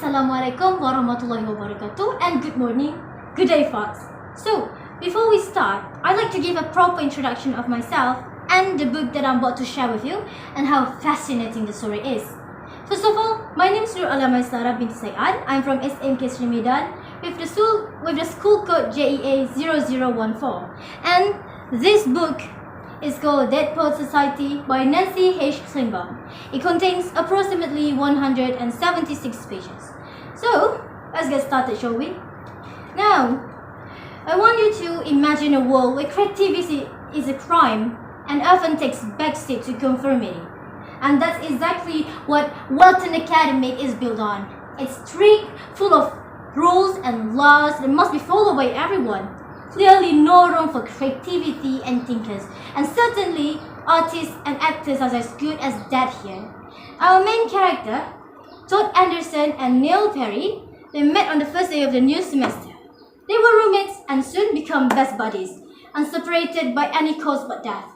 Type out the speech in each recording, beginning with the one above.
Assalamualaikum warahmatullahi wabarakatuh and good morning, good day folks. So, before we start, I'd like to give a proper introduction of myself and the book that I'm about to share with you and how fascinating the story is. First of all, my name is Nur Alamai Sarah binti Sayyad. I'm from SMK Sri Medan with the school code JEA0014, and this book is called Dead Poets Society by Nancy H. Klingbeil. It contains approximately 176 pages. So, let's get started, shall we? Now, I want you to imagine a world where creativity is a crime and often takes backseat to conformity. And that's exactly what Walton Academy is built on. It's strict, full of rules and laws that must be followed by everyone. Clearly no room for creativity and thinkers, and certainly artists and actors are as good as dead here. Our main character, Todd Anderson and Neil Perry, they met on the first day of the new semester. They were roommates and soon become best buddies, unseparated by any cause but death.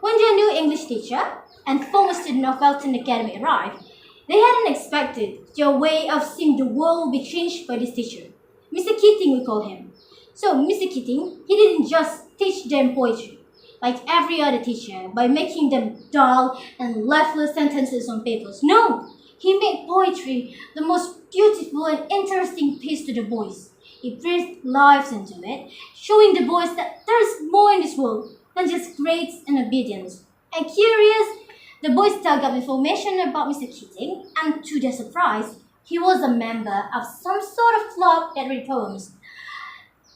When their new English teacher and former student of Walton Academy arrived, they hadn't expected their way of seeing the world would be changed by this teacher. Mr. Keating, we call him. So, Mr. Keating, he didn't just teach them poetry, like every other teacher, by making them dull and lifeless sentences on papers. No! He made poetry the most beautiful and interesting piece to the boys. He breathed life into it, showing the boys that there's more in this world than just grades and obedience. And curious, the boys dug up information about Mr. Keating, and to their surprise, he was a member of some sort of club that read poems.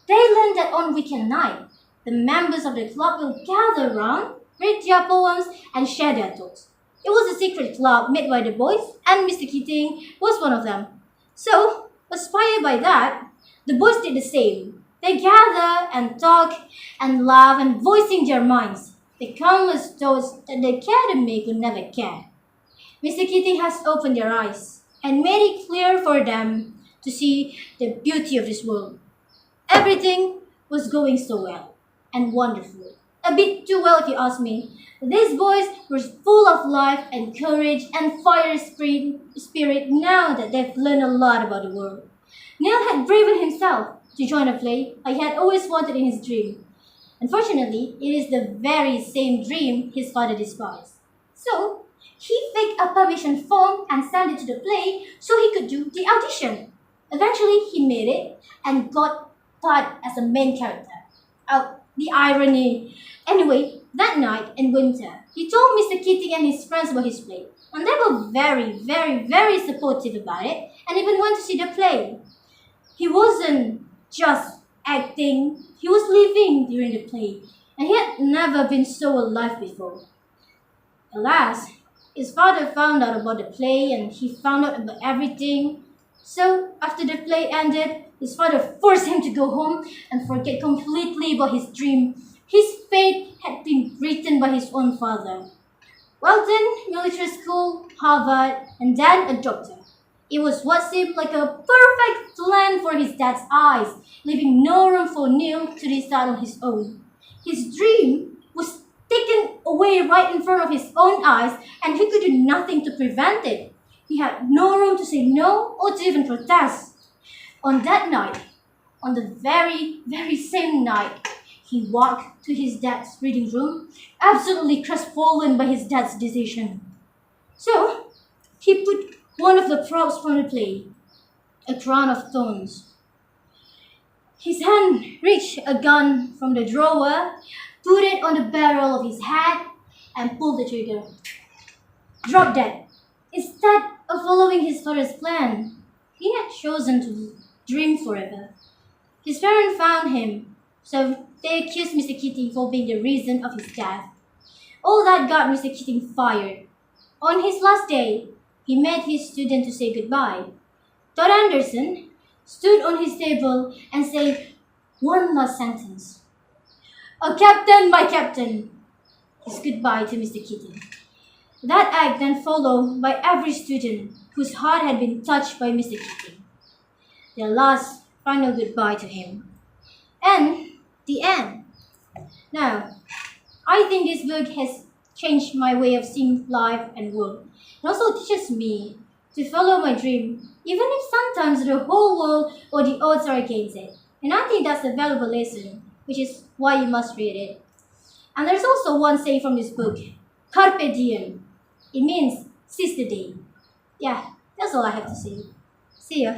They learned that on weekend night, the members of the club will gather around, read their poems, and share their thoughts. It was a secret club made by the boys, and Mr. Keating was one of them. So, inspired by that, the boys did the same. They gather and talk and laugh and voicing their minds. They countless thoughts that the academy could never care. Mr. Keating has opened their eyes and made it clear for them to see the beauty of this world. Everything was going so well and wonderful. A bit too well if you ask me. These boys were full of life and courage and fire spirit now that they've learned a lot about the world. Neil had braved himself to join a play he had always wanted in his dream. Unfortunately, it is the very same dream his father despised. So, he faked a permission form and sent it to the play so he could do the audition. Eventually, he made it and got part as a main character. The irony. Anyway, that night in winter, he told Mr. Keating and his friends about his play, and they were very, very, very supportive about it and even went to see the play. He wasn't just acting, he was living during the play, and he had never been so alive before. Alas, his father found out about the play and he found out about everything. So, after the play ended, his father forced him to go home and forget completely about his dream. His fate had been written by his own father. Walton, military school, Harvard, and then a doctor. It was what seemed like a perfect plan for his dad's eyes, leaving no room for Neil to decide on his own. His dream was taken away right in front of his own eyes, and he could do nothing to prevent it. He had no room to say no or to even protest. On that night, on the very, very same night, he walked to his dad's reading room, absolutely crestfallen by his dad's decision. So, he put one of the props from the play, a crown of thorns. His hand reached a gun from the drawer, put it on the barrel of his hat, and pulled the trigger. Drop dead. Instead of following his father's plan, he had chosen to dream forever. His parents found him, so they accused Mr. Keating for being the reason of his death. All that got Mr. Keating fired. On his last day, he met his student to say goodbye. Todd Anderson stood on his table and said one last sentence. "Oh, Captain, my Captain," his goodbye to Mr. Keating. That act then followed by every student whose heart had been touched by Mr. Keating. Their last final goodbye to him. And the end. Now, I think this book has changed my way of seeing life and work. It also teaches me to follow my dream even if sometimes the whole world or the odds are against it. And I think that's a valuable lesson, which is why you must read it. And there's also one saying from this book, Carpe diem. It means seize the day. Yeah, that's all I have to say. See ya.